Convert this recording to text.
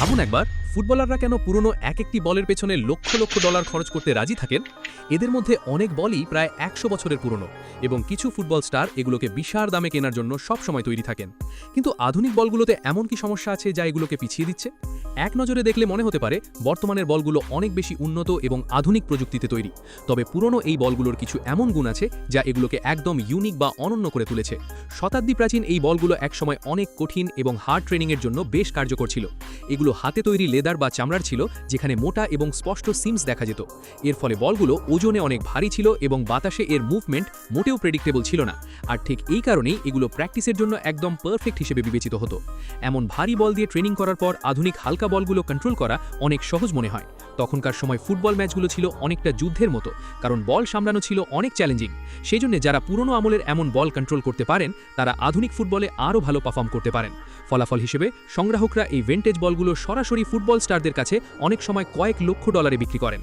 ভাবুন একবার, ফুটবলাররা কেন পুরনো একটি বলের পেছনে লক্ষ লক্ষ ডলার খরচ করতে রাজি থাকেন। এদের মধ্যে অনেক বলই প্রায় ১০০ বছরের পুরনো, এবং কিছু ফুটবল স্টার এগুলোকে বিশাল দামে কেনার জন্য সবসময় তৈরি থাকেন। কিন্তু আধুনিক বলগুলোতে এমন কি সমস্যা আছে যা এগুলোকে পিছিয়ে দিচ্ছে? এক নজরে দেখলে মনে হতে পারে বর্তমানের বলগুলো অনেক বেশি উন্নত এবং আধুনিক প্রযুক্তিতে তৈরি। তবে পুরনো এই বলগুলোর কিছু এমন গুণ আছে যা এগুলোকে একদম ইউনিক বা অনন্য করে তুলেছে। শতাব্দী প্রাচীন এই বলগুলো একসময় অনেক কঠিন এবং হার্ড ট্রেনিংয়ের জন্য বেশ কার্যকর ছিল। এগুলো হাতে তৈরি লেদার বা চামড়ার ছিল, যেখানে মোটা এবং স্পষ্ট সিমস দেখা যেত। এর ফলে বলগুলো ওজনে অনেক ভারী ছিল এবং বাতাসে এর মুভমেন্ট মোটেও প্রেডিক্টেবল ছিল না। আর ঠিক এই কারণেই এগুলো প্র্যাকটিসের জন্য একদম পারফেক্ট হিসেবে বিবেচিত হতো। এমন ভারী বল দিয়ে ট্রেনিং করার পর আধুনিক হালকা বলগুলো কন্ট্রোল করা অনেক সহজ মনে হয়। তখনকার সময় ফুটবল ম্যাচগুলো ছিল অনেকটা যুদ্ধের মতো, কারণ বল সামলানো ছিল অনেক চ্যালেঞ্জিং। সেই জন্য যারা পুরনো আমলের এমন বল কন্ট্রোল করতে পারেন তারা আধুনিক ফুটবলে আরও ভালো পারফর্ম করতে পারেন। ফলাফল হিসেবে সংগ্রাহকরা এই ভিন্টেজ বলগুলো সরাসরি ফুটবল স্টারদের কাছে অনেক সময় কয়েক লক্ষ ডলারে বিক্রি করেন।